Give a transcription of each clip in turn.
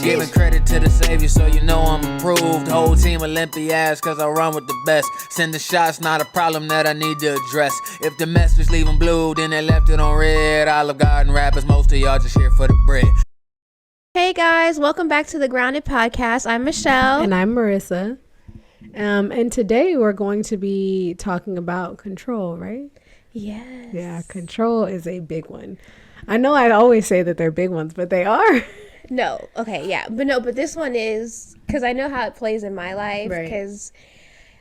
Giving credit to the Savior, so you know I'm approved. Whole team Olympiads, cause I run with the best. Sending shots, not a problem that I need to address. If the message leave them blue, then they left it on red. Olive Garden rappers, most of y'all just here for the bread. Hey guys, welcome back to the Grounded Podcast. I'm Michelle. And I'm Marissa. And today we're going to be talking about control, right? Yes. Yeah, control is a big one. I know I always say that they're big ones, but they are. No, okay, yeah. But this one is, because I know how it plays in my life, because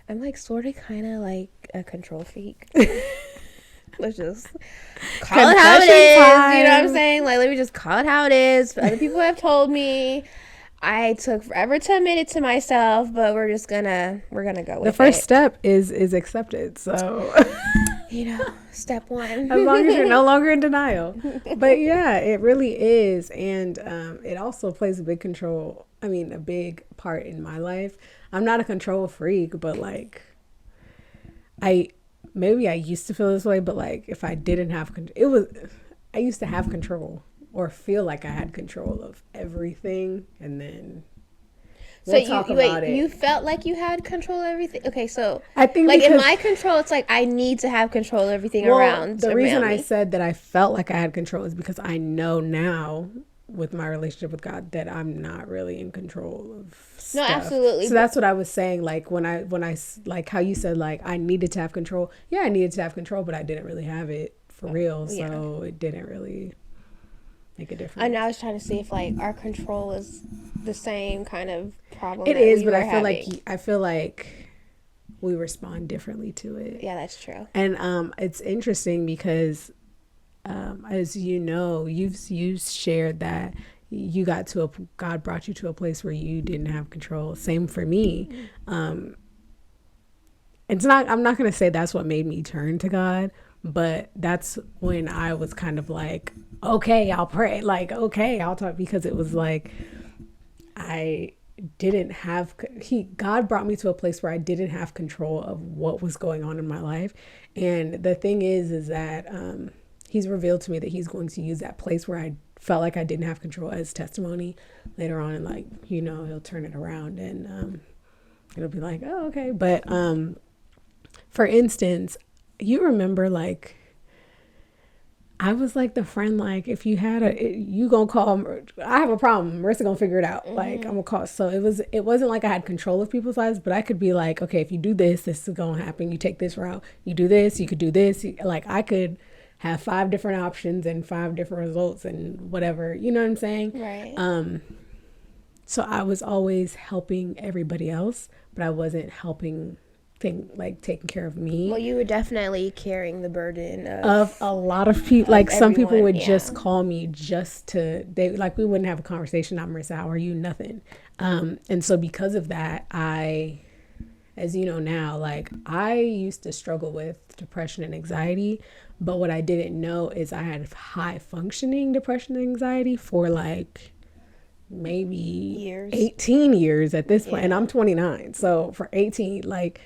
I'm like sort of kind of like a control freak. Let's just call it how it is. Time. You know what I'm saying? Like, let me just call it how it is. Other people have told me. I took forever to admit it to myself, but we're gonna go with it. The first step is accepted. So, step one. As long as you're no longer in denial. But yeah, it really is, and it also plays a big part in my life. I'm not a control freak, but like, I used to feel this way, but like if I didn't have I used to have control or feel like I had control of everything, and then you felt like you had control of everything. Okay, so I think like in my control, it's like I need to have control of everything around. The reason I said that I felt like I had control is because I know now with my relationship with God that I'm not really in control of stuff. No, absolutely. So that's what I was saying. Like when I like how you said like I needed to have control. Yeah, I needed to have control, but I didn't really have it for real. So it didn't really make a difference. And I was trying to see if like our control is the same kind of problem. It is, but I feel like we respond differently to it. Yeah, that's true. And it's interesting because as you know, you've shared that God brought you to a place where you didn't have control. Same for me. I'm not going to say that's what made me turn to God, but that's when I was kind of like, okay, I'll pray. Like, okay, I'll talk, because it was like, God brought me to a place where I didn't have control of what was going on in my life. And the thing is that, He's revealed to me that He's going to use that place where I felt like I didn't have control as testimony later on. And like, He'll turn it around and it'll be like, oh, okay. But for instance, you remember like, I was like the friend, like if you had you gonna call, I have a problem, Marissa gonna figure it out. Mm-hmm. Like I'm gonna call. So it wasn't like I had control of people's lives, but I could be like, okay, if you do this is gonna happen. You take this route, you do this, you could do this. Like I could have 5 different options and 5 different results and whatever, you know what I'm saying? Right. So I was always helping everybody else, but I wasn't helping taking care of me. Well, you were definitely carrying the burden of a lot of people. Like some people would just call me we wouldn't have a conversation. I'm Marissa, how are you? Nothing. And so because of that, as you know now, like I used to struggle with depression and anxiety, but what I didn't know is I had high functioning depression and anxiety for like maybe 18 years at this point. And I'm 29. So for 18, like,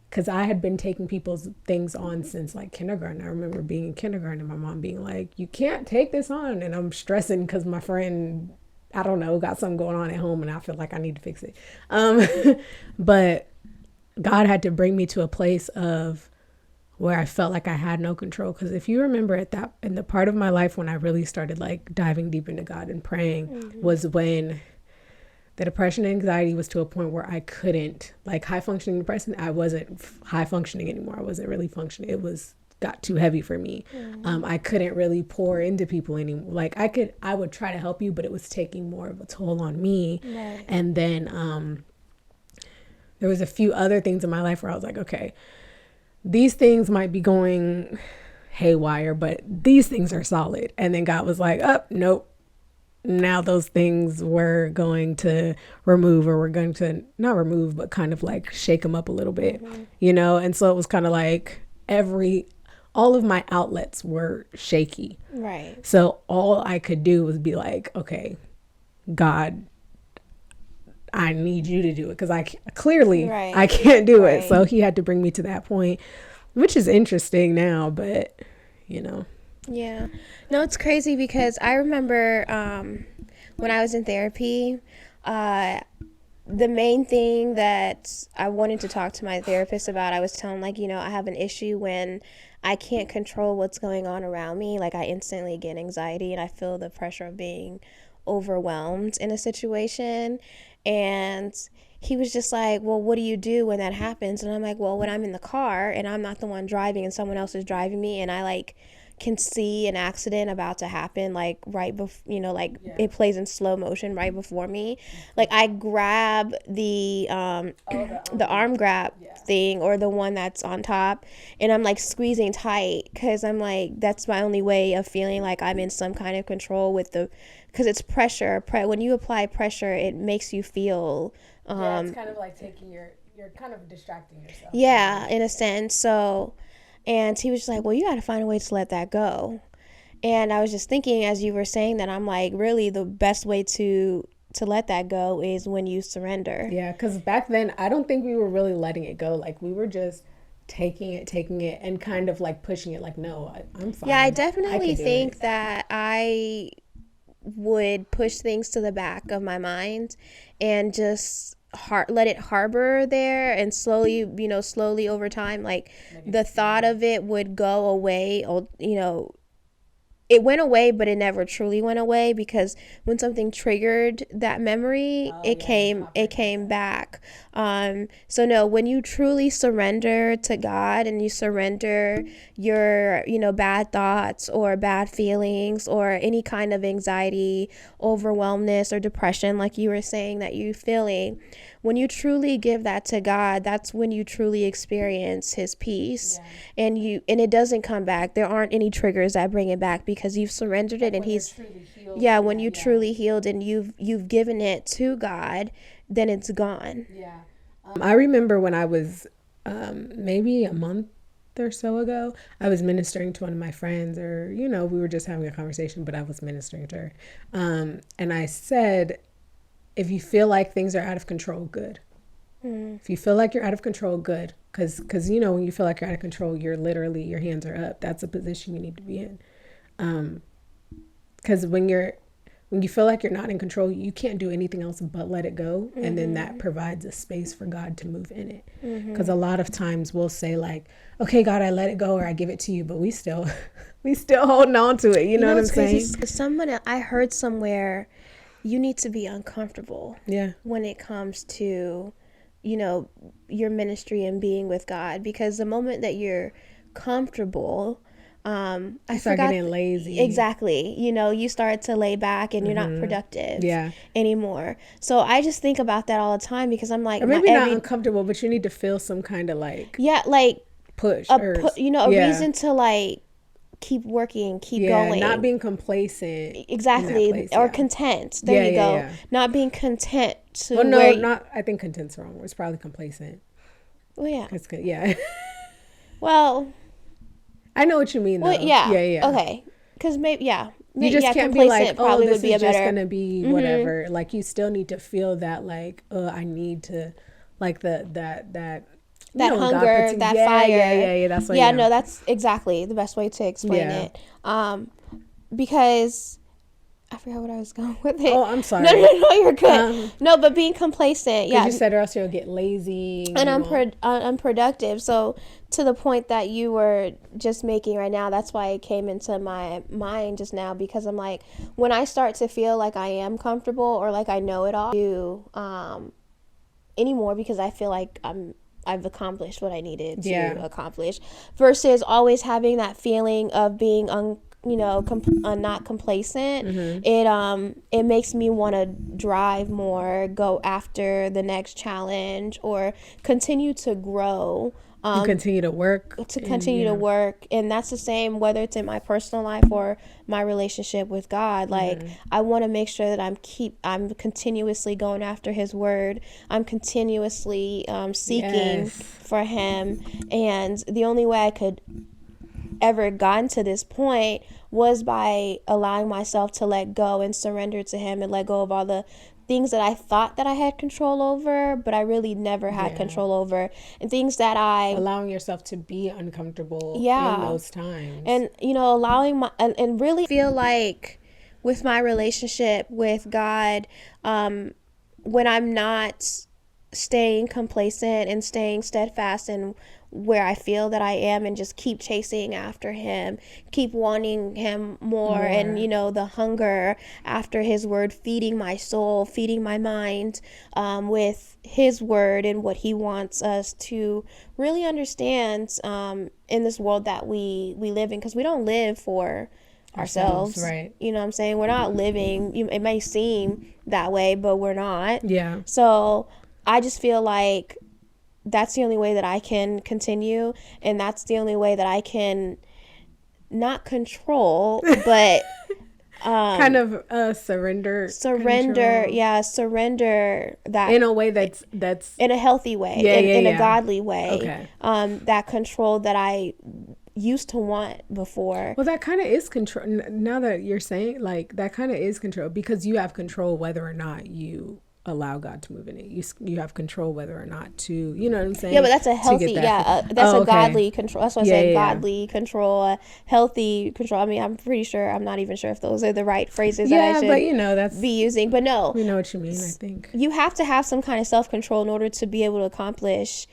because I had been taking people's things on since like kindergarten. I remember being in kindergarten and my mom being like, you can't take this on. And I'm stressing because my friend, I don't know, got something going on at home and I feel like I need to fix it. But God had to bring me to a place of where I felt like I had no control. Because if you remember in the part of my life when I really started like diving deep into God and praying, was when the depression and anxiety was to a point where I couldn't, like high functioning depression, I wasn't high functioning anymore. I wasn't really functioning. It got too heavy for me. I couldn't really pour into people anymore. Like I would try to help you, but it was taking more of a toll on me. Right. And then there was a few other things in my life where I was like, okay, these things might be going haywire, but these things are solid. And then God was like, oh, nope. Now those things we're going to remove, or we're going to not remove, but kind of like shake them up a little bit, And so it was kind of like all of my outlets were shaky. Right. So all I could do was be like, okay, God, I need you to do it, because I can't do it. So He had to bring me to that point, which is interesting now, but Yeah. No, it's crazy because I remember when I was in therapy, the main thing that I wanted to talk to my therapist about, I was telling, like, I have an issue when I can't control what's going on around me. Like, I instantly get anxiety and I feel the pressure of being overwhelmed in a situation. And he was just like, well, what do you do when that happens? And I'm like, well, when I'm in the car and I'm not the one driving and someone else is driving me, and I like can see an accident about to happen, like right before, it plays in slow motion right before me. Like, I grab the arm grab thing, or the one that's on top, and I'm like squeezing tight, because I'm like, that's my only way of feeling like I'm in some kind of control because it's pressure. When you apply pressure, it makes you feel it's kind of like you're kind of distracting yourself. Yeah, in a sense. So, and he was just like, well, you got to find a way to let that go. And I was just thinking, as you were saying that, I'm like, really the best way to let that go is when you surrender. Yeah, because back then, I don't think we were really letting it go. Like, we were just taking it and kind of like pushing it, like, no, I'm fine. Yeah, I definitely think that I would push things to the back of my mind and just let it harbor there, and slowly over time, like the thought of it would go away. It went away, but it never truly went away, because when something triggered that memory, it came back. So no, when you truly surrender to God and you surrender your, bad thoughts or bad feelings or any kind of anxiety, overwhelmness, or depression, like you were saying that you're feeling, when you truly give that to God, that's when you truly experience His peace. Yeah. And it doesn't come back. There aren't any triggers that bring it back, because you've surrendered it, and He's when you truly healed and you've given it to God, then it's gone. Yeah. I remember when I was maybe a month or so ago, I was ministering to one of my friends, or we were just having a conversation, but I was ministering to her, and I said, if you feel like things are out of control, good. If you feel like you're out of control, good. Because when you feel like you're out of control, you're literally, your hands are up. That's a position you need to be in. Because when you feel like you're not in control, you can't do anything else but let it go. And then that provides a space for God to move in it. Because a lot of times we'll say, like, okay, God, I let it go, or I give it to you, but we still holding on to it. You know what I'm saying? I heard somewhere, you need to be uncomfortable when it comes to, your ministry and being with God, because the moment that you're comfortable, I start getting lazy. Exactly. You start to lay back and you're not productive anymore. So I just think about that all the time, because I'm like, or maybe not uncomfortable, but you need to feel some kind of like push, reason to like keep working, keep going, not being complacent, exactly, or content. There you go. Not being content to I think content's wrong. It's probably complacent. Well, yeah, it's good. Yeah. Well, I know what you mean, though. Well, yeah. Okay, because maybe you just can't be like, probably this would be is just gonna be whatever. Like, you still need to feel that, like, I need to, like, that hunger, that fire. Yeah. That's what. No, that's exactly the best way to explain it. Because I forgot what I was going with it. Oh, I'm sorry. No, you're good. No, but being complacent. Yeah, you said, or else you'll get lazy and unproductive. So to the point that you were just making right now, that's why it came into my mind just now, because I'm like, when I start to feel like I am comfortable or like I know it all, anymore, because I feel like I've accomplished what I needed to accomplish, versus always having that feeling of being not complacent. It makes me want to drive more, go after the next challenge, or continue to grow. Continue to work. And that's the same whether it's in my personal life or my relationship with God. Like, I want to make sure that I'm continuously going after His word. I'm continuously seeking for Him. And the only way I could ever gotten to this point was by allowing myself to let go and surrender to Him, and let go of all the things that I thought that I had control over, but I really never had control over, and things that allowing yourself to be uncomfortable in those times, and allowing and really feel like with my relationship with God, when I'm not staying complacent and staying steadfast in where I feel that I am, and just keep chasing after him, keep wanting him more. And the hunger after his word, feeding my soul, feeding my mind with his word and what he wants us to really understand in this world that we live in, because we don't live for ourselves, right? You know what I'm saying? We're not living, it may seem that way, but we're not. Yeah. So I just feel like that's the only way that I can continue, and that's the only way that I can not control, but kind of surrender control. Surrender that in a way that's in a healthy way, in a godly way. That control that I used to want before. Well, that kind of is control. Now that you're saying, like, that kind of is control, because you have control whether or not you allow God to move in it. You have control whether or not to, you know what I'm saying? Yeah, but that's a healthy, that's a godly control. That's what I say, godly control, healthy control. I mean, I'm pretty sure, I'm not even sure if those are the right phrases that I should that's be using. But no. We know what you mean, I think. You have to have some kind of self-control in order to be able to accomplish,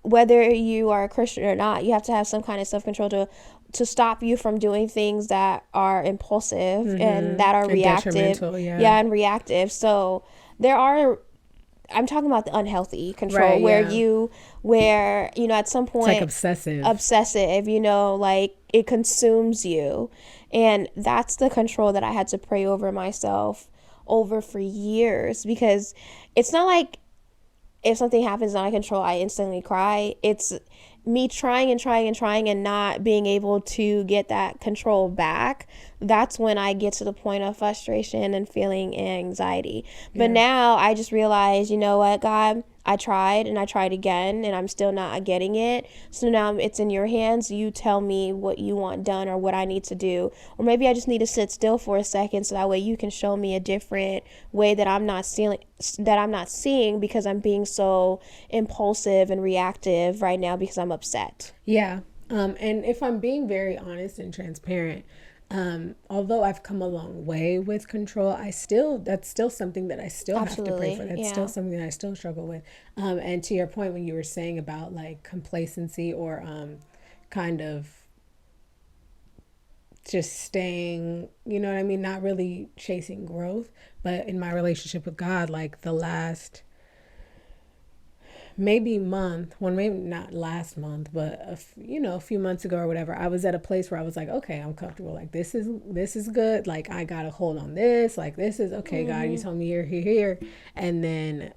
whether you are a Christian or not, you have to have some kind of self-control to stop you from doing things that are impulsive and that are reactive. And reactive. So I'm talking about the unhealthy control, where at some point it's like obsessive, like it consumes you. And that's the control that I had to pray over myself over for years, because it's not like if something happens out of control, I instantly cry. It's me trying and not being able to get that control back. That's when I get to the point of frustration and feeling anxiety. But now I just realize, you know what, God, I tried and I tried again and I'm still not getting it. So now it's in your hands. You tell me what you want done or what I need to do. Or maybe I just need to sit still for a second so that way you can show me a different way that I'm not seeing because I'm being so impulsive and reactive right now because I'm upset. Yeah. And if I'm being very honest and transparent, although I've come a long way with control, that's still something that I still have to pray for. That's still something that I still struggle with. And to your point, when you were saying about like complacency or kind of just staying, you know what I mean, not really chasing growth, but in my relationship with God, like the last maybe not last month, but a few months ago or whatever, I was at a place where I was like, okay, I'm comfortable. Like, this is good. Like, I got to hold on this. Like, this is okay. God, you told me here. And then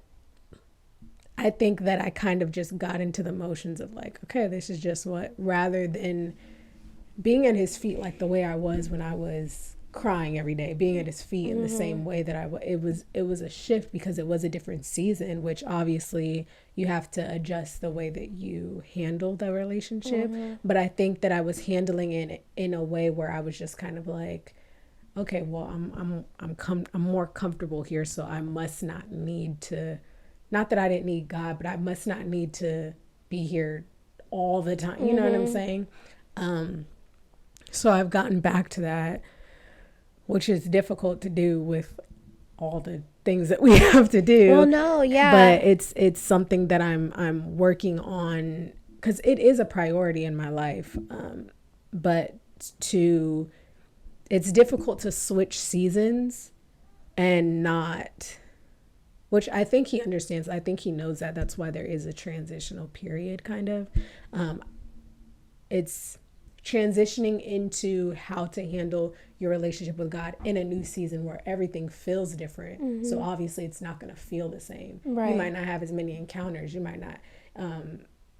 I think that I kind of just got into the motions of like, okay, this is just what, rather than being at his feet, like the way I was when I was crying every day, being at his feet in the same way that it was a shift because it was a different season, which obviously you have to adjust the way that you handle the relationship. But I think that I was handling it in a way where I was just kind of like, okay, well, I'm more comfortable here, so I must not need to, not that I didn't need God, but I must not need to be here all the time. You know what I'm saying? So I've gotten back to that, which is difficult to do with all the things that we have to do. Well, no, yeah. But it's something that I'm working on because it is a priority in my life. But it's difficult to switch seasons and not, which I think he understands. I think he knows that. That's why there is a transitional period, kind of. It's transitioning into how to handle your relationship with God in a new season where everything feels different. So obviously it's not going to feel the same. Right. You might not have as many encounters. You might not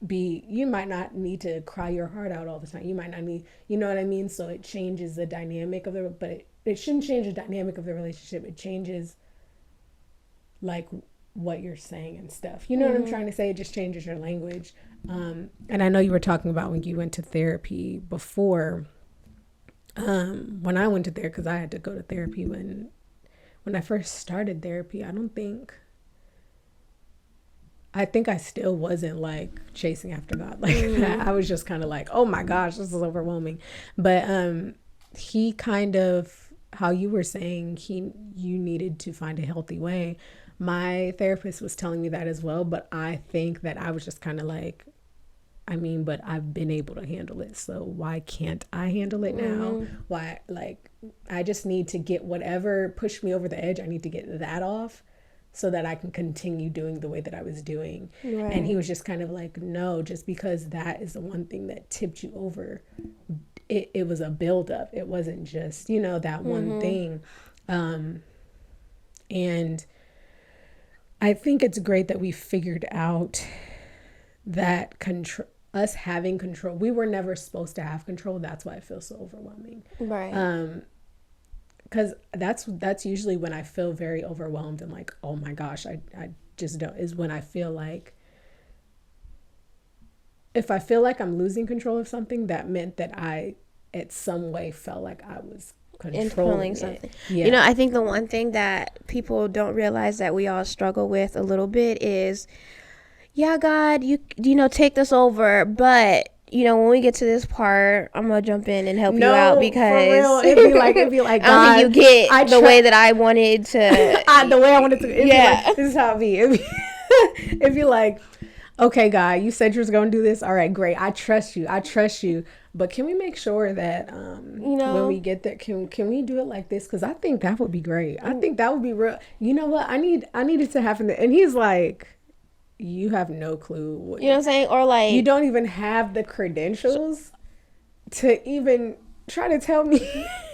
you might not need to cry your heart out all the time. You might not need, you know what I mean? So it changes the dynamic of but it shouldn't change the dynamic of the relationship. It changes like what you're saying and stuff. You know what I'm trying to say? It just changes your language. And I know you were talking about when you went to therapy before. When I went to therapy, because I had to go to therapy when I first started therapy, I think I still wasn't like chasing after God like that. I was just kind of like, oh my gosh, this is overwhelming. But he kind of how you were saying you needed to find a healthy way. My therapist was telling me that as well, but I think that I was just kind of like, I mean, but I've been able to handle it, so why can't I handle it now? Why, like, I just need to get whatever pushed me over the edge. I need to get that off so that I can continue doing the way that I was doing. Right. And he was just kind of like, no, just because that is the one thing that tipped you over, it was a buildup. It wasn't just, you know, that one thing. And I think it's great that we figured out that us having control, we were never supposed to have control. That's why it feels so overwhelming. Right. Because that's usually when I feel very overwhelmed and like, oh my gosh, I just don't, is when I feel like, if I feel like I'm losing control of something, that meant that I, at some way, felt like I was controlling something. Yeah. You know, I think the one thing that people don't realize that we all struggle with a little bit is, yeah, God, you know, take this over, but you know, when we get to this part, I'm gonna jump in and help you out because for real, it'd be like, God, I don't think you get the way that I wanted to. The way I wanted to. Yeah, like, this is how it be. It'd be like, okay, God, you said you was gonna do this. All right, great. I trust you. But can we make sure that you know, when we get there, can we do it like this? Because I think that would be great. I think that would be real. You know what? I need it to happen. And he's like, you have no clue. You know what I'm saying? Or like, you don't even have the credentials to even try to tell me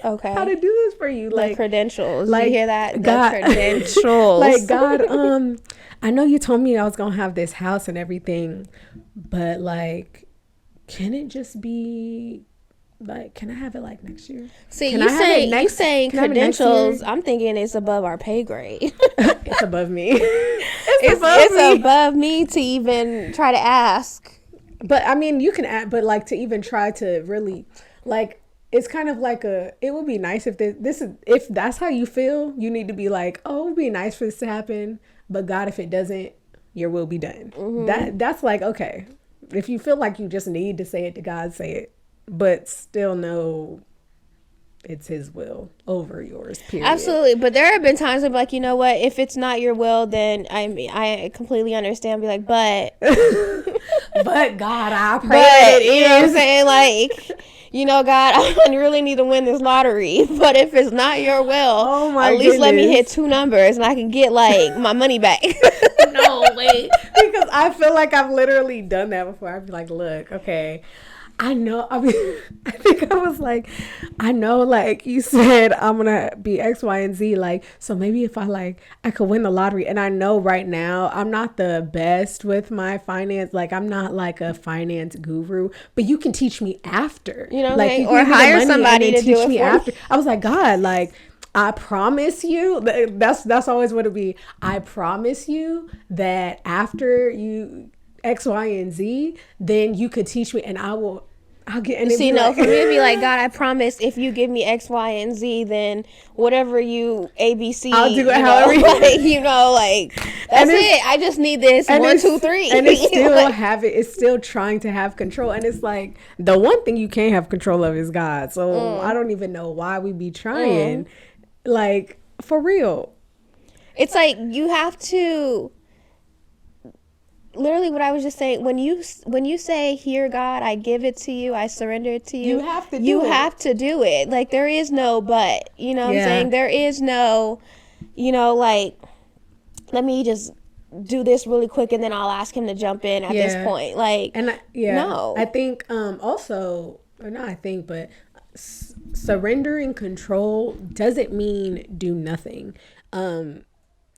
how to do this for you. Like, the credentials. Like, you hear that? God, the credentials. Like, God, I know you told me I was gonna have this house and everything, but like, can it just be like, can I have it like next year? See, you saying credentials, I'm thinking it's above our pay grade. It's above me. It's above me to even try to ask. But I mean, you can ask, but like to even try to really, like, it's kind of like it would be nice if if that's how you feel, you need to be like, oh, it would be nice for this to happen, but God, if it doesn't, your will be done. That's like, okay, if you feel like you just need to say it to God, say it. But still know it's his will over yours, period. Absolutely. But there have been times I'm like, you know what, if it's not your will, then I completely understand. Be like, but but God, I pray that it is. You know what I'm saying? Like, you know, God, I really need to win this lottery. But if it's not your will, at least let me hit 2 numbers and I can get like my money back. No, wait. Because I feel like I've literally done that before. I'd be like, look, okay, I know, I mean, I think I was like, I know, like you said, I'm going to be X, Y, and Z. Like, so maybe if I could win the lottery. And I know right now I'm not the best with my finance. Like, I'm not like a finance guru, but you can teach me after. You know, like, or hire somebody to do it for after. I was like, God, like, I promise you, that's always what it'd be. I promise you that after you X, Y, and Z, then you could teach me and I'll get. And see, no, for me it'd be like, God, I promise if you give me X, Y, and Z, then whatever you ABC, I'll do it however like, you know, like that's it. I just need this 1, 2, 3, and it's still it's still trying to have control. And it's like the one thing you can't have control of is God. So I don't even know why we be trying, like, for real. It's like you have to. Literally what I was just saying, when you say, here, God, I give it to you, I surrender it to you, you have to do it. Like, there is no but, you know what I'm saying? There is no, you know, like, let me just do this really quick and then I'll ask him to jump in at this point. Like, and no. I think but surrendering control doesn't mean do nothing.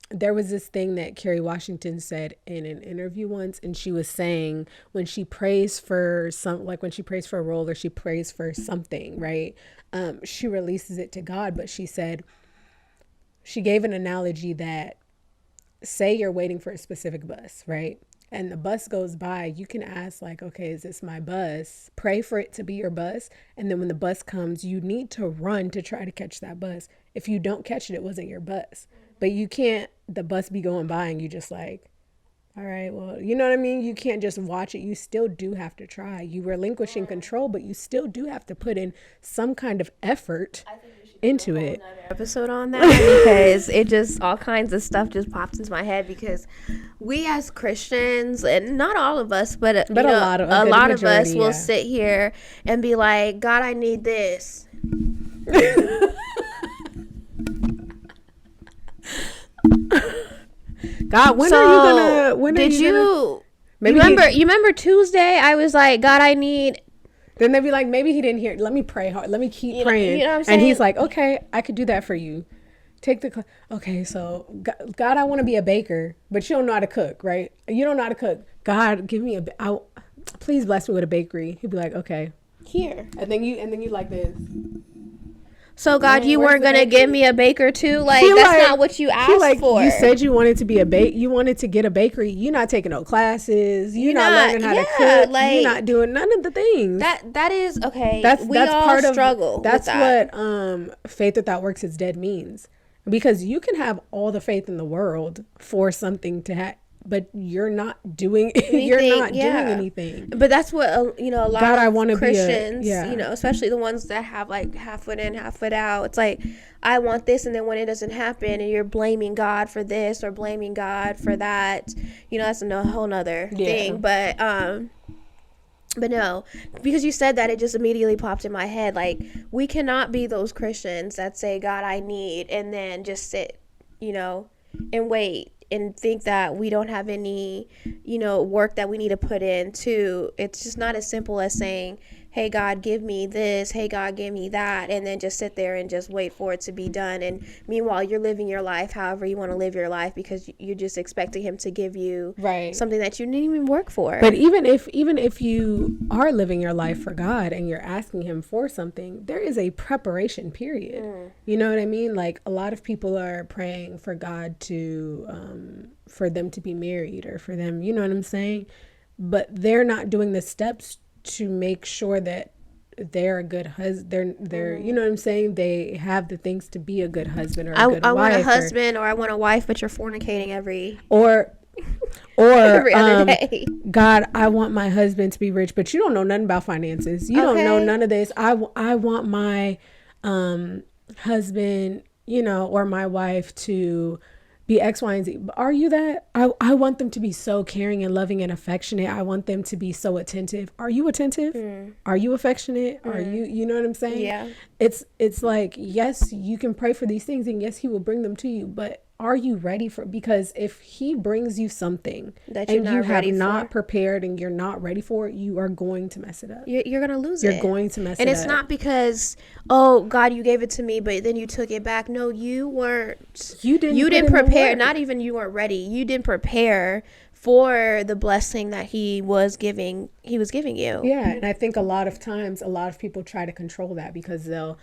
There was this thing that Kerry Washington said in an interview once, and she was saying when she prays for when she prays for a role or she prays for something, right? She releases it to God, but she said, she gave an analogy that, say you're waiting for a specific bus, right? And the bus goes by, you can ask like, okay, is this my bus? Pray for it to be your bus. And then when the bus comes, you need to run to try to catch that bus. If you don't catch it, it wasn't your bus. But you can't, the bus be going by and you just like, all right, well, you know what I mean? You can't just watch it. You still do have to try. You relinquishing control, but you still do have to put in some kind of effort into it. Episode on that because it just all kinds of stuff just pops into my head because we as Christians, and not all of us, but a lot of us will sit here and be like, God, I need this. God, when are you gonna you remember Tuesday I was like, God, I need. Then they'd be like, maybe he didn't hear. Let me pray hard. Let me keep praying. You know what I'm saying? And he's like, okay, I could do that for you. Take the okay. So God, I want to be a baker, but you don't know how to cook, right? You don't know how to cook. God, give me please bless me with a bakery. He'd be like, okay, here. And then you like this. So God, you weren't gonna give me a baker too? Like that's not what you asked for. You said you wanted to be you wanted to get a bakery. You're not taking no classes. You're not learning how to cook. You're not doing none of the things. That is okay. That's all part struggle. That's what faith without works is dead means. Because you can have all the faith in the world for something to have, but you're not doing doing anything. But that's what a lot of Christians, be especially the ones that have like half foot in, half foot out. It's like, I want this, and then when it doesn't happen, and you're blaming God for this or blaming God for that, that's a whole nother thing. But no, because you said that, it just immediately popped in my head. Like, we cannot be those Christians that say, God, I need, and then just sit, and wait and think that we don't have any, work that we need to put in to. It's just not as simple as saying, hey, God, give me this. Hey, God, give me that. And then just sit there and just wait for it to be done. And meanwhile, you're living your life however you want to live your life because you're just expecting him to give you something that you didn't even work for. But even if you are living your life for God and you're asking him for something, there is a preparation period. You know what I mean? Like, a lot of people are praying for God to, for them to be married or for them, you know what I'm saying? But they're not doing the steps to make sure that they're a good husband. They're you know what I'm saying? They have the things to be a good husband or a good wife. I want a husband or I want a wife, but you're fornicating every every other day. God, I want my husband to be rich, but you don't know nothing about finances. You don't know none of this. I want my husband, or my wife to be X, Y, and Z. Are you that? I want them to be so caring and loving and affectionate. I want them to be so attentive. Are you attentive? Are you affectionate? Are you know what I'm saying? Yeah. It's like, yes, you can pray for these things and yes, he will bring them to you, but are you ready for, because if he brings you something that you have not prepared and you're not ready for it, you are going to mess it up. You're going to lose it. You're going to mess it up. And it's not because, oh, God, you gave it to me, but then you took it back. No, you weren't. You didn't prepare. Not even you weren't ready. You didn't prepare for the blessing that he was giving you. Yeah, and I think a lot of times a lot of people try to control that because they'll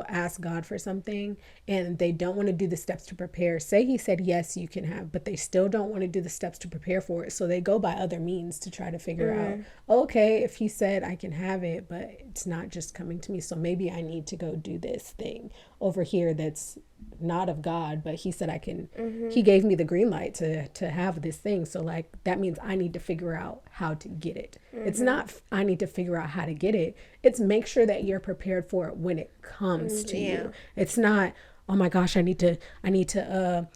ask God for something and they don't want to do the steps to prepare. Say he said yes, you can have, but they still don't want to do the steps to prepare for it. So they go by other means to try to figure out, okay, if he said I can have it, but it's not just coming to me, so maybe I need to go do this thing over here that's not of God, but he said I can. He gave me the green light to have this thing, so like that means I need to figure out how to get it. It's not I need to figure out how to get it. It's make sure that you're prepared for it when it comes to you. It's not, oh my gosh, I need to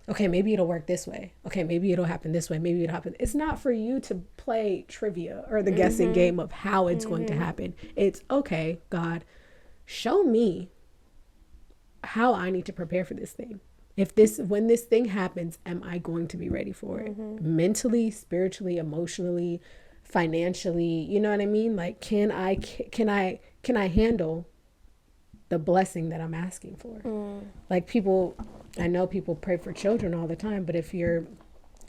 okay, maybe it'll work this way. Okay, maybe it'll happen this way. Maybe it'll happen. It's not for you to play trivia or the guessing game of how it's going to happen. It's, okay, God, show me how I need to prepare for this thing. When this thing happens, am I going to be ready for it? Mentally, spiritually, emotionally, financially, you know what I mean? Like, can I handle the blessing that I'm asking for? Like, I know people pray for children all the time, but if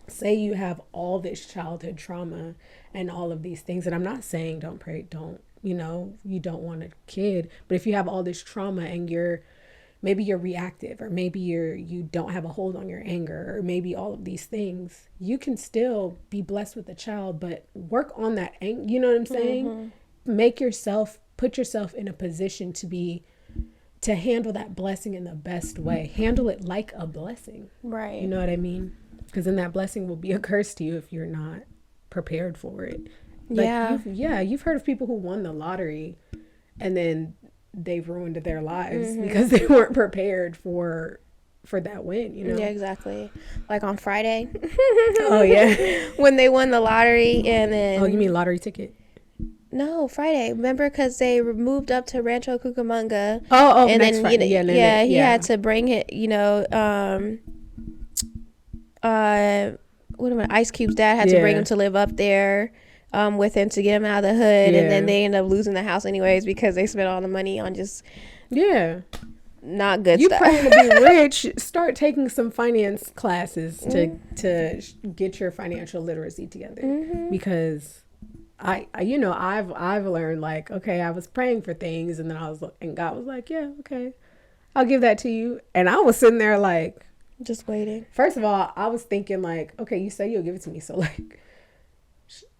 say you have all this childhood trauma and all of these things, and I'm not saying don't pray, you don't want a kid, but if you have all this trauma and maybe you're reactive, or maybe you don't have a hold on your anger, or maybe all of these things, you can still be blessed with a child, but work on that. You know what I'm saying? Put yourself in a position to handle that blessing in the best way. Handle it like a blessing. Right. You know what I mean? Because then that blessing will be a curse to you if you're not prepared for it. Like, you've heard of people who won the lottery and then they've ruined their lives because they weren't prepared for that win, you know? Yeah, exactly. Like on Friday. Oh, yeah. When they won the lottery and then... Oh, you mean lottery ticket? No, Friday. Remember, because they moved up to Rancho Cucamonga. Oh, and next then, Friday. You know, he had to bring it, you know, Ice Cube's dad had to bring him to live up there with him to get him out of the hood. And then they ended up losing the house anyways because they spent all the money on just... Yeah. Not good you stuff. You praying to be rich, start taking some finance classes to get your financial literacy together. Because I you know, I've learned, like, okay, I was praying for things and then and God was like, yeah, okay, I'll give that to you. And I was sitting there like, just waiting. First of all, I was thinking like, okay, you say you'll give it to me, so like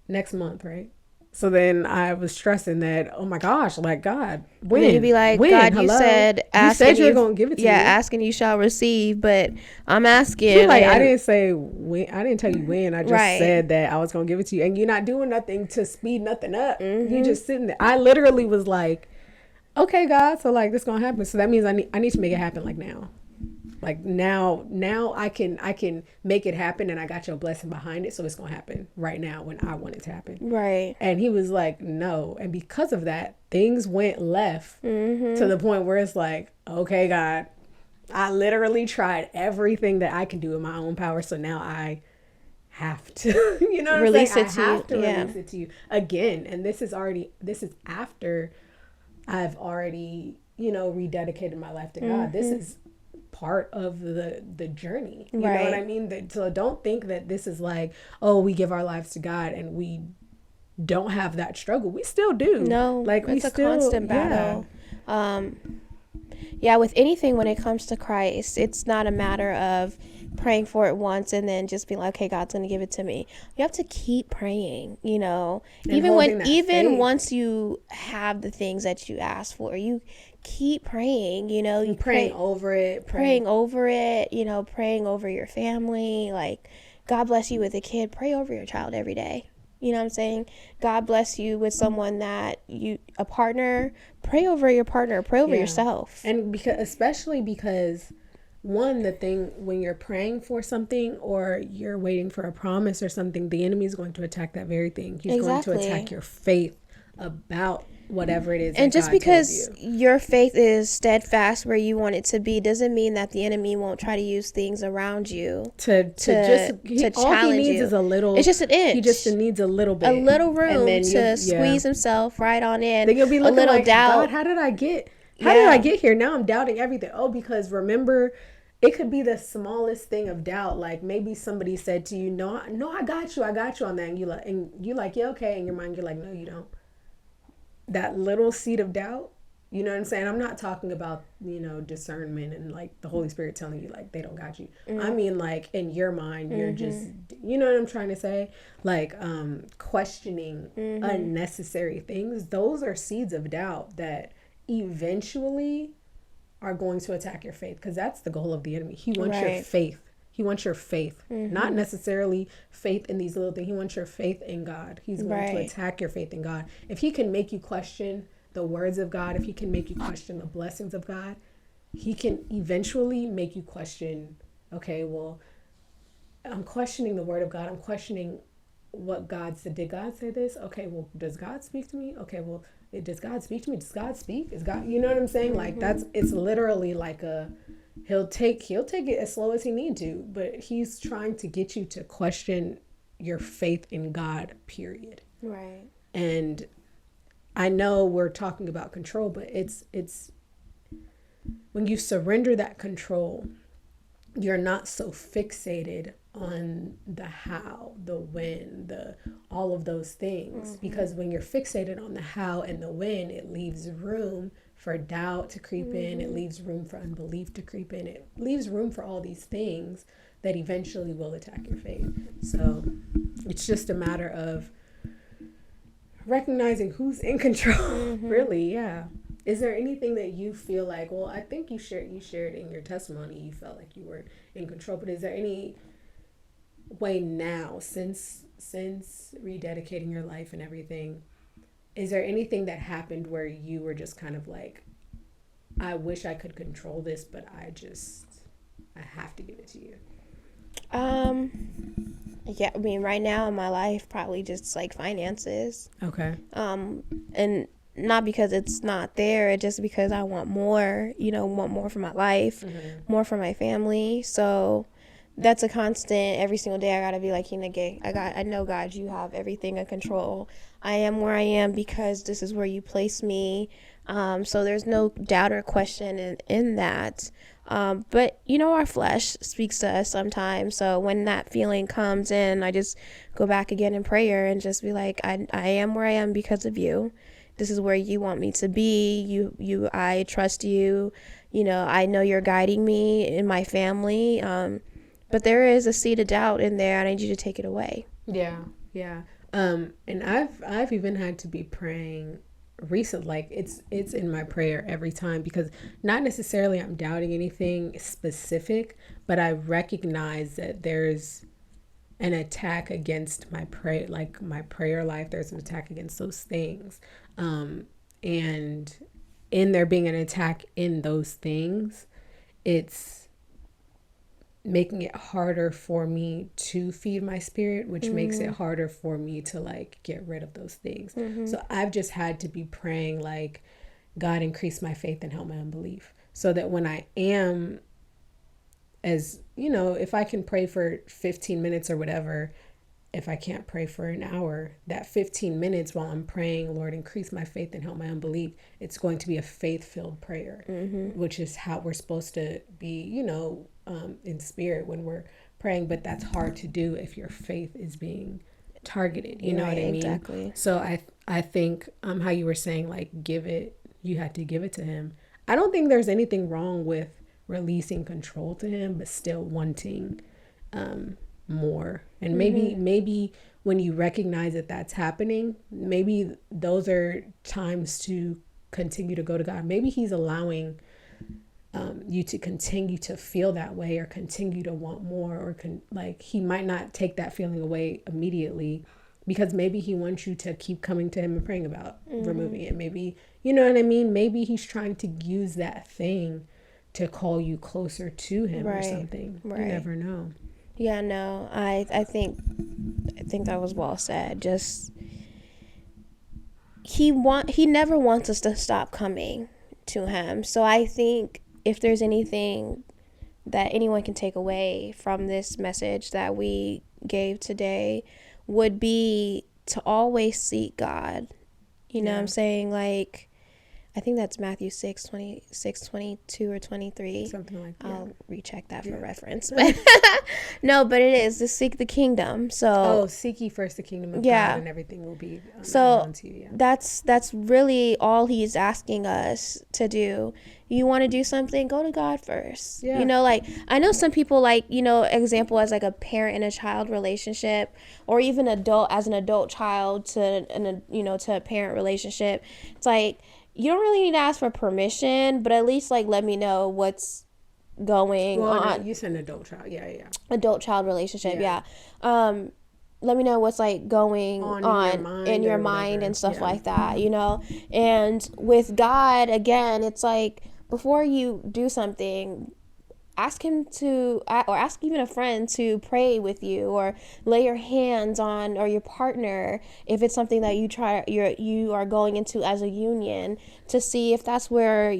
next month, right? So then I was stressing that, oh my gosh, like, God, when? And you'd be like, when? God, Hello? you said you were going to give it to me. Yeah, asking you shall receive, but I'm asking. She's like, I didn't say when, I didn't tell you when. I just said that I was going to give it to you. And you're not doing nothing to speed nothing up. You just sitting there. I literally was like, okay, God, so like this going to happen. So that means I need to make it happen like now. Like now I can make it happen, and I got your blessing behind it, so it's gonna happen right now when I want it to happen. Right. And he was like, no. And because of that, things went left to the point where it's like, okay, God, I literally tried everything that I can do in my own power, so now I have to, you know, release it I to have you. to release it to you again. And this is after I've already, you know, rededicated my life to God. This is part of the journey, you know what I mean? So don't think that this is like, oh, we give our lives to God and we don't have that struggle. We still do. No, like it's a constant battle. With anything when it comes to Christ, it's not a matter of praying for it once and then just being like, okay, God's gonna give it to me. You have to keep praying, you know, and even once you have the things that you ask for, you keep praying, you know, praying over it, you know, praying over your family. Like, God bless you with a kid, pray over your child every day. You know what I'm saying? God bless you with someone a partner, pray over your partner, pray over yourself. And especially because one, the thing when you're praying for something or you're waiting for a promise or something, the enemy is going to attack that very thing. He's going to attack your faith about whatever it is. And just because your faith is steadfast where you want it to be doesn't mean that the enemy won't try to use things around you to challenge all he needs you. is a little. It's just an inch. He just needs a little bit, a little room to squeeze himself right on in. Then you'll be looking a little like, doubt. God, how did I get here? Now I'm doubting everything. Oh, because remember, it could be the smallest thing of doubt. Like maybe somebody said to you, no, I got you on that, and you like, yeah, okay. In your mind, you're like, no, you don't. That little seed of doubt, you know what I'm saying? I'm not talking about, you know, discernment and like the Holy Spirit telling you like they don't got you. I mean, like in your mind, you're just, you know what I'm trying to say? Like questioning unnecessary things. Those are seeds of doubt that eventually are going to attack your faith, because that's the goal of the enemy. He wants your faith. He wants your faith, not necessarily faith in these little things. He wants your faith in God. He's going to attack your faith in God. If he can make you question the words of God, if he can make you question the blessings of God, he can eventually make you question, okay, well, I'm questioning the word of God. I'm questioning what God said. Did God say this? Okay, well, does God speak to me? Okay, well, does God speak to me? Does God speak? Is God, you know what I'm saying? Like it's literally like he'll take it as slow as he need to, but he's trying to get you to question your faith in God, period. Right. And I know we're talking about control, but it's when you surrender that control, you're not so fixated on the how, the when, all of those things. Because when you're fixated on the how and the when, it leaves room for doubt to creep in. It leaves room for unbelief to creep in. It leaves room for all these things that eventually will attack your faith. So it's just a matter of recognizing who's in control. Really, yeah. Is there anything that you feel like, well, I think you shared in your testimony, you felt like you were in control, but is there any way now, since rededicating your life and everything, is there anything that happened where you were just kind of like, I wish I could control this, but I have to give it to you? Yeah, I mean, right now in my life, probably just like finances. Okay. And not because it's not there, it's just because I want more, want more for my life, more for my family. So that's a constant. Every single day I gotta be like, I know, God, you have everything in control. I am where I am because this is where you place me. So there's no doubt or question in that. But our flesh speaks to us sometimes. So when that feeling comes in, I just go back again in prayer and just be like, I am where I am because of you. This is where you want me to be. I trust you. I know you're guiding me in my family. But there is a seed of doubt in there. I need you to take it away. Yeah. And I've even had to be praying recent, like it's in my prayer every time, because not necessarily I'm doubting anything specific, but I recognize that there's an attack against my prayer life. There's an attack against those things. And in there being an attack in those things, it's making it harder for me to feed my spirit, which makes it harder for me to like get rid of those things. So I've just had to be praying like, God, increase my faith and help my unbelief, so that when I am, as if I can pray for 15 minutes or whatever, if I can't pray for an hour, that 15 minutes while I'm praying, Lord, increase my faith and help my unbelief, it's going to be a faith-filled prayer, which is how we're supposed to be, in spirit when we're praying. But that's hard to do if your faith is being targeted. You know what I mean? Exactly. So I think how you were saying, like, you had to give it to him. I don't think there's anything wrong with releasing control to him, but still wanting more. And maybe when you recognize that that's happening, maybe those are times to continue to go to God. Maybe he's allowing you to continue to feel that way, or continue to want more, or he might not take that feeling away immediately, because maybe he wants you to keep coming to him and praying about removing it. Maybe, you know what I mean? Maybe he's trying to use that thing to call you closer to him or something. Right. You never know. Yeah, no, I think that was well said. Just he never wants us to stop coming to him. So I think if there's anything that anyone can take away from this message that we gave today, would be to always seek God. You know what I'm saying? Like, I think that's Matthew 6:22 or 23. Something like that. I'll recheck that for reference. But no, but it is to seek the kingdom. So seek ye first the kingdom of God, and everything will be so to you. That's really all he's asking us to do. You want to do something, go to God first. Yeah. Like, I know some people, example as like a parent and a child relationship, or even an adult child to a parent relationship. It's like, you don't really need to ask for permission, but at least let me know what's going on. No, you said an adult child. Yeah. Adult child relationship. Yeah. Let me know what's going on in your mind and stuff like that, and with God, again, it's like, before you do something, ask him to, or ask even a friend to pray with you, or lay your hands on, or your partner, if it's something that you are going into as a union, to see if that's where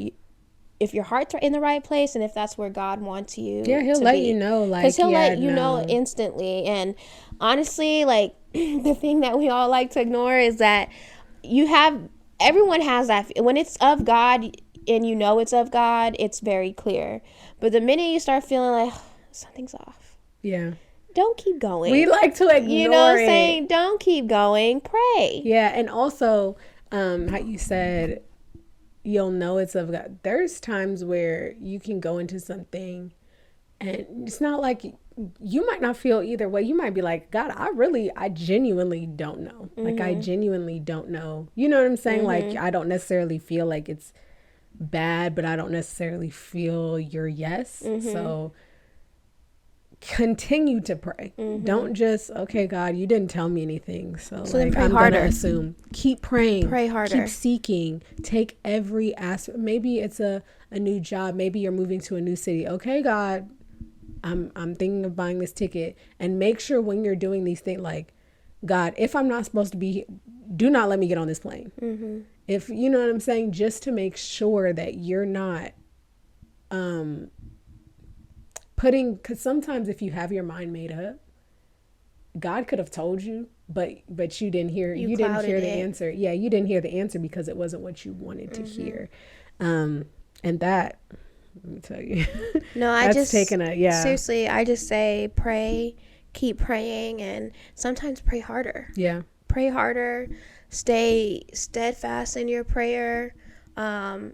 if your heart's in the right place, and if that's where God wants you. Yeah, he'll let you know, because he'll let you know instantly. And honestly, the thing that we all like to ignore is that everyone has that when it's of God. And it's of God, it's very clear. But the minute you start feeling like something's off, don't keep going. We like to ignore it. You know what I'm saying? Don't keep going. Pray. Yeah, and also, how you said you'll know it's of God. There's times where you can go into something, and it's not like you might not feel either way. You might be like, God, I genuinely don't know. I genuinely don't know. You know what I'm saying? I don't necessarily feel like it's bad, but I don't necessarily feel your yes. So continue to pray. Don't just, okay, God, you didn't tell me anything, so then like pray I'm harder. gonna assume. Keep praying. Pray harder. Keep seeking. Take every aspect. Maybe it's a new job. Maybe you're moving to a new city. Okay, God, I'm thinking of buying this ticket. And make sure when you're doing these things, like, God, if I'm not supposed to be, do not let me get on this plane. If you know what I'm saying, just to make sure that you're not putting, because sometimes if you have your mind made up, God could have told you, but you didn't hear, you didn't hear the answer. Yeah, you didn't hear the answer because it wasn't what you wanted to hear. And that, let me tell you, no, I that's just taking seriously, I just say pray, keep praying, and sometimes pray harder. Yeah. Pray harder, stay steadfast in your prayer. Don't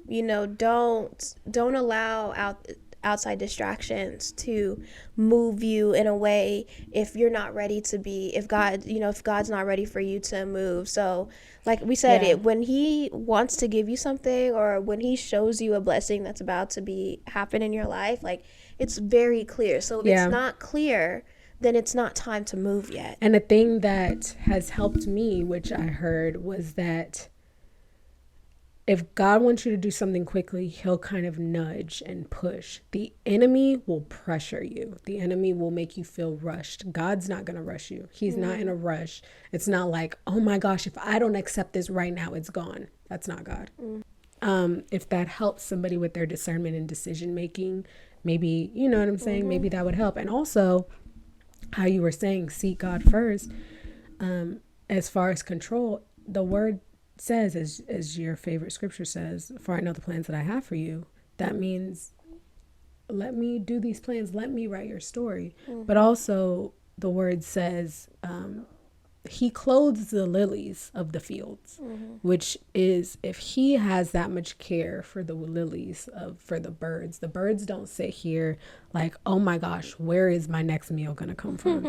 allow outside distractions to move you in a way if you're not ready to be, if God's not ready for you to move. So like we said, when he wants to give you something, or when he shows you a blessing that's about to happen in your life, like, it's very clear. So if it's not clear, then it's not time to move yet. And the thing that has helped me, which I heard, was that if God wants you to do something quickly, he'll kind of nudge and push. The enemy will pressure you. The enemy will make you feel rushed. God's not going to rush you. He's not in a rush. It's not like, oh my gosh, if I don't accept this right now, it's gone. That's not God. If that helps somebody with their discernment and decision making, maybe, you know what I'm saying? Maybe that would help. And also, how you were saying, seek God first. As far as control, the word says, as your favorite scripture says, for I know the plans that I have for you. That means, let me do these plans, let me write your story. But also the word says, he clothes the lilies of the fields, which is, if he has that much care for the lilies, for the birds don't sit here like, oh my gosh, where is my next meal going to come from?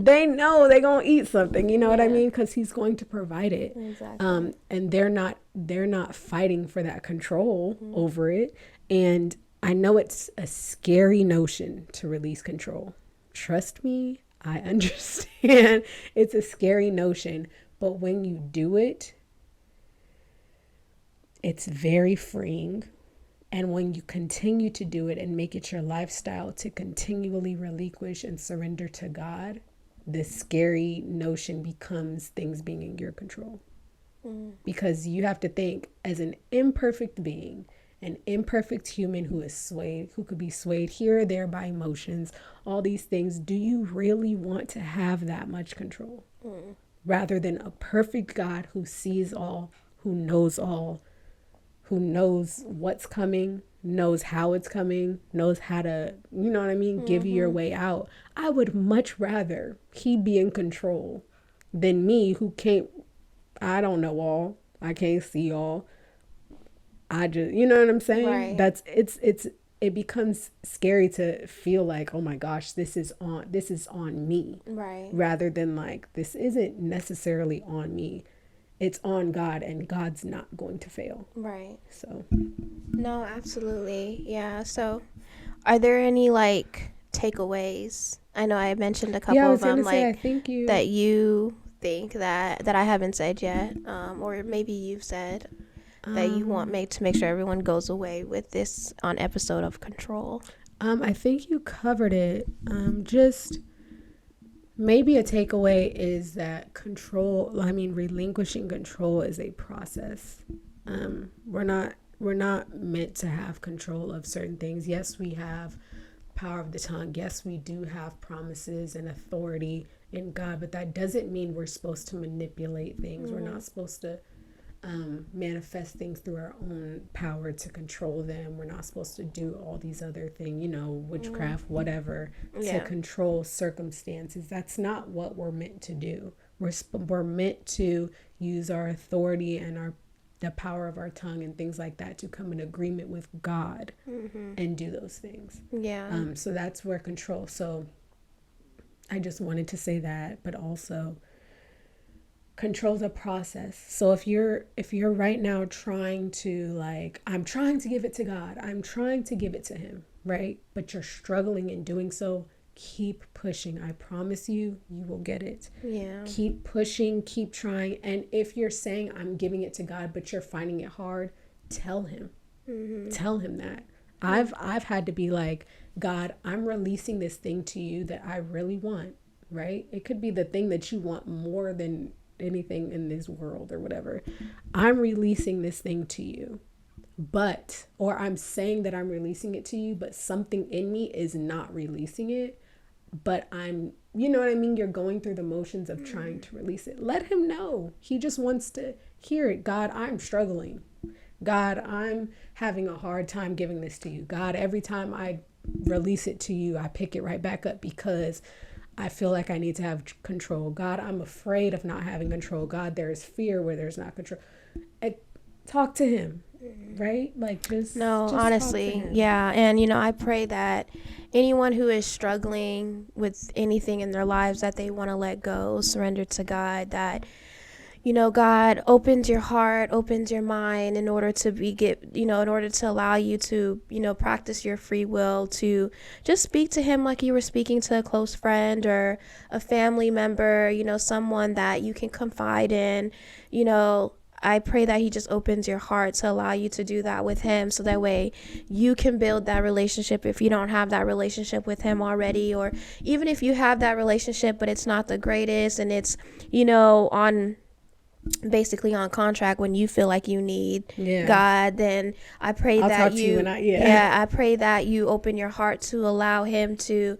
They know they're going to eat something, you know what I mean? Because he's going to provide it. Exactly. And they're not fighting for that control over it. And I know it's a scary notion to release control. Trust me, I understand. It's a scary notion, but when you do it, it's very freeing. And when you continue to do it and make it your lifestyle to continually relinquish and surrender to God, this scary notion becomes things being in your control. Because you have to think, as an imperfect being, an imperfect human who could be swayed here or there by emotions, all these things, do you really want to have that much control? Rather than a perfect God who sees all, who knows what's coming, knows how it's coming, knows how to, you know what I mean, give you your way out. I would much rather he be in control than me, who I don't know all, I can't see all. I just, you know what I'm saying? Right. It becomes scary to feel like, oh my gosh, this is on me. Right. Rather than like, this isn't necessarily on me. It's on God, and God's not going to fail. Right. So. No, absolutely. Yeah. So are there any like takeaways? I know I mentioned a couple of them, like that you think that I haven't said yet, or maybe you've said that you want to make sure everyone goes away with this on episode of Control. I think you covered it. Just maybe a takeaway is that relinquishing control is a process. We're not meant to have control of certain things. Yes, we have power of the tongue. Yes, we do have promises and authority in God, but that doesn't mean we're supposed to manipulate things. We're not supposed to manifest things through our own power to control them. We're not supposed to do all these other things, witchcraft, whatever, to control circumstances. That's not what we're meant to do. We're meant to use our authority and the power of our tongue and things like that to come in agreement with God and do those things. Yeah. So that's where control. So I just wanted to say that, but also control's a process. So if you're right now trying to I'm trying to give it to God, I'm trying to give it to him, right? But you're struggling in doing so, keep pushing. I promise you, you will get it. Yeah. Keep pushing, keep trying. And if you're saying I'm giving it to God, but you're finding it hard, tell him. Tell him that. I've had to be like, God, I'm releasing this thing to you that I really want, right? It could be the thing that you want more than anything in this world or whatever. I'm releasing this thing to you. Or I'm saying that I'm releasing it to you, but something in me is not releasing it. But you know what I mean? You're going through the motions of trying to release it. Let him know. He just wants to hear it. God, I'm struggling. God, I'm having a hard time giving this to you. God, every time I release it to you, I pick it right back up because I feel like I need to have control. God, I'm afraid of not having control. God, there's fear where there's not control. Talk to him. Right? Like just honestly, yeah. And I pray that anyone who is struggling with anything in their lives that they want to let go, surrender to God, that God opens your heart, opens your mind in order to in order to allow you to practice your free will, to just speak to him like you were speaking to a close friend or a family member, someone that you can confide in. I pray that he just opens your heart to allow you to do that with him, so that way you can build that relationship if you don't have that relationship with him already, or even if you have that relationship but it's not the greatest and it's basically on contract when you feel like you need God, then I pray that I pray that you open your heart to allow him to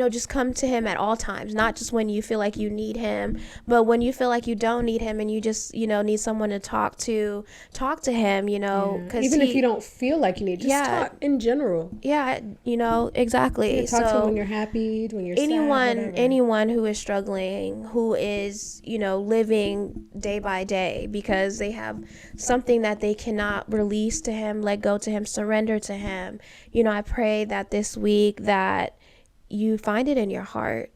just come to him at all times, not just when you feel like you need him, but when you feel like you don't need him and you just, need someone to talk to him, because even if you don't feel like you need, just talk in general. Yeah. Exactly. Talk to him when you're happy, when you're sad, anyone who is struggling, who is, living day by day because they have something that they cannot release to him, let go to him, surrender to him. I pray that this week that you find it in your heart,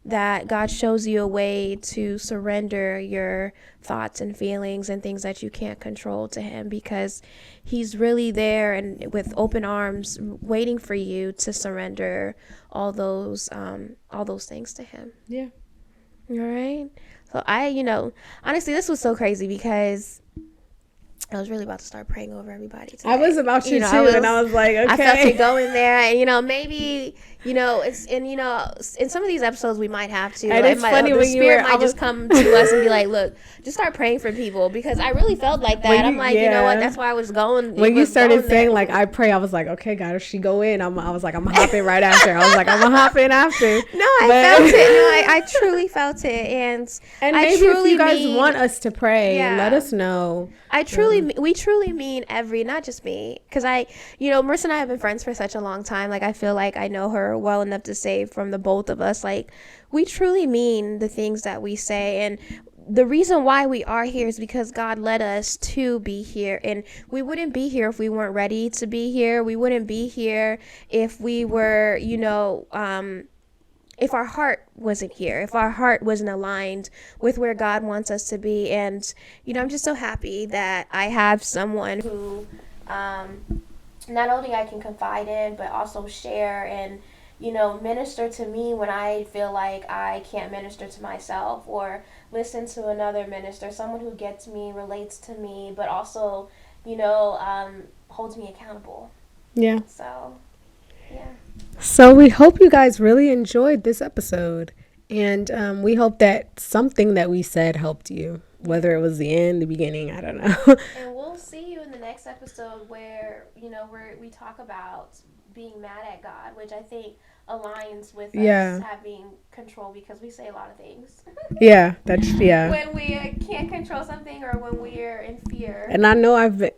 that God shows you a way to surrender your thoughts and feelings and things that you can't control to him, because he's really there and with open arms waiting for you to surrender all those things to him. Yeah. All right. So honestly, this was so crazy because I was really about to start praying over everybody today. I was about you too, and I was like, okay. I felt it going there, and maybe it's in some of these episodes we might have to. And it's funny the when Spirit might just come to us and be like, look, just start praying for people, because I really felt like that. I'm like, you know what? That's why I was going. When you started saying like I pray, I was like, okay, God, if she go in, I was like, I'm gonna hop in right after. I was like, I'm gonna hop in after. No, I felt it. No, I truly felt it, and maybe if you guys want us to pray, let us know. We truly mean not just me, because Marissa and I have been friends for such a long time. Like, I feel like I know her well enough to say from the both of us, like, we truly mean the things that we say. And the reason why we are here is because God led us to be here, and we wouldn't be here if we weren't ready to be here. We wouldn't be here if we were, if our heart wasn't here, if our heart wasn't aligned with where God wants us to be. And, I'm just so happy that I have someone who not only I can confide in, but also share and, minister to me when I feel like I can't minister to myself, or listen to another minister, someone who gets me, relates to me, but also, holds me accountable. Yeah. So, yeah. So we hope you guys really enjoyed this episode, and we hope that something that we said helped you, whether it was the end, the beginning, I don't know. And we'll see you in the next episode where we talk about being mad at God, which I think aligns with us having control, because we say a lot of things. When we can't control something, or when we're in fear. And I know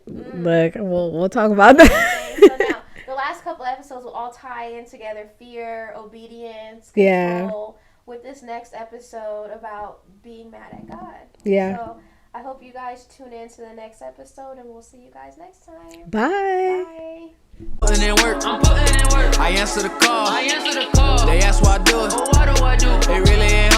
look, we'll talk about that. So now, the last couple episodes will all tie in together: fear, obedience, control, with this next episode about being mad at God. Yeah. So I hope you guys tune in to the next episode, and we'll see you guys next time. Bye. Putting in work. I'm putting in work. I answer the call. They ask why I do it. Why do I do it? It really ain't